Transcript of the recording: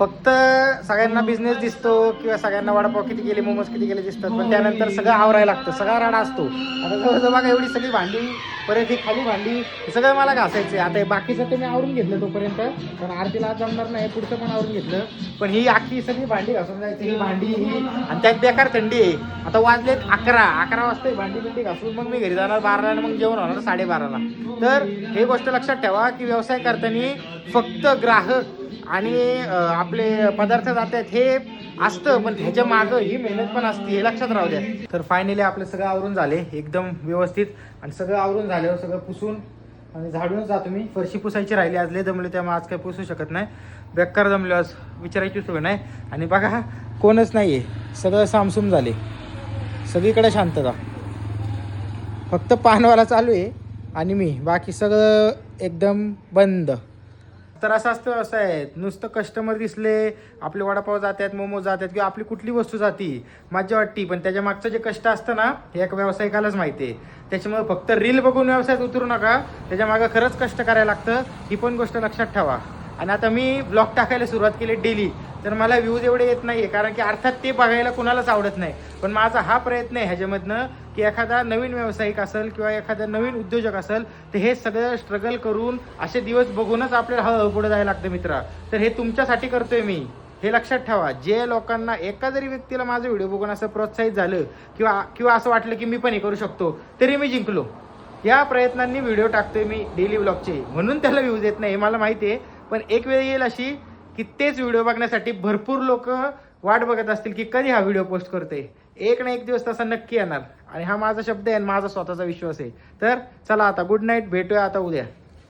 फक्त सगळ्यांना बिझनेस दिसतो किंवा सगळ्यांना वडापाव किती गेले, मोमोज किती गेले दिसतात, पण त्यानंतर सगळं आवरायला लागतं, सगळा राडा असतो. आता जवळजवळ बघा एवढी सगळी भांडी, परत ही खाली भांडी, हे सगळं मला घासायचं. आता हे बाकीचं ते मी आवरून घेतलं तोपर्यंत, पण आरतीला आज जमणार नाही, पुढचं पण आवरून घेतलं. पण ही आखी सगळी भांडी घासून जायची, ही भांडी ही, आणि त्यात बेकार थंडी आहे. आता वाजलेत 11 वाजता भांडी बिंडी घासून मग मी घरी जाणार 12ला आणि मग जेवण होणार 12:30ला. तर हे गोष्ट लक्षात ठेवा की व्यवसाय करताना फक्त ग्राहक आणि आपले पदार्थ जातात हे असतं, पण ह्याच्या मागं ही मेहनत पण असते, हे लक्षात राहू द्या. तर फायनली आपलं सगळं आवरून झाले एकदम व्यवस्थित, आणि सगळं आवरून झाल्यावर सगळं पुसून आणि झाडूनच जातो मी. फरशी पुसायची राहिली, आज लय जमले, त्यामुळे आज काही पुसू शकत नाही. बेकार जमले आज, विचारायची सोय नाही. आणि बघा कोणच नाही आहे, सगळं सामसूम झाले, सगळीकडे शांतता, फक्त पानवाला चालू आहे आणि मी, बाकी सगळं एकदम बंद. तर असं असतं व्यवसाय, नुसतं कस्टमर दिसले, आपले वडापाव जातात, मोमोज जातात किंवा आपली कुठली वस्तू जाती, मज्जा वाटती, पण त्याच्या मागचं जे कष्ट असतं ना, हे एक व्यावसायिकालाच माहिती आहे. त्याच्यामुळे फक्त रील बघून व्यवसायात उतरू नका, त्याच्या मागं खरंच कष्ट करायला लागतं, ही पण गोष्ट लक्षात ठेवा. आणि आता मी ब्लॉग टाकायला सुरुवात केली डेली, तर मला व्ह्यूज एवढे येत नाही आहे, कारण की अर्थात ते बघायला कुणालाच आवडत नाही. पण माझा हा प्रयत्न आहे ह्याच्यामधनं की एखादा नवीन व्यावसायिक असेल किंवा एखादा नवीन उद्योजक असेल, तर हे सगळं स्ट्रगल करून असे दिवस बघूनच आपल्याला हळूहळू पुढे जायला लागतं मित्रा. तर हे तुमच्यासाठी करतोय मी, हे लक्षात ठेवा. जे लोकांना, एका जरी व्यक्तीला माझं व्हिडिओ बघून असं प्रोत्साहित झालं किंवा असं वाटलं की मी पण हे करू शकतो, तरी मी जिंकलो. या प्रयत्नांनी व्हिडिओ टाकतोय मी डेली ब्लॉगचे, म्हणून त्याला व्ह्यूज येत नाही, मला माहिती आहे. पण एक वेळ येईल अशी की तेच व्हिडिओ बघण्यासाठी भरपूर लोक वाट बघत असतील की कधी हा व्हिडिओ पोस्ट करतोय. एक ना एक दिवस तसा नक्की येणार, आणि हा माझा शब्द आहे आणि माझा स्वतःचा विश्वास आहे. तर चला आता गुड नाईट, भेटूया आता उद्या.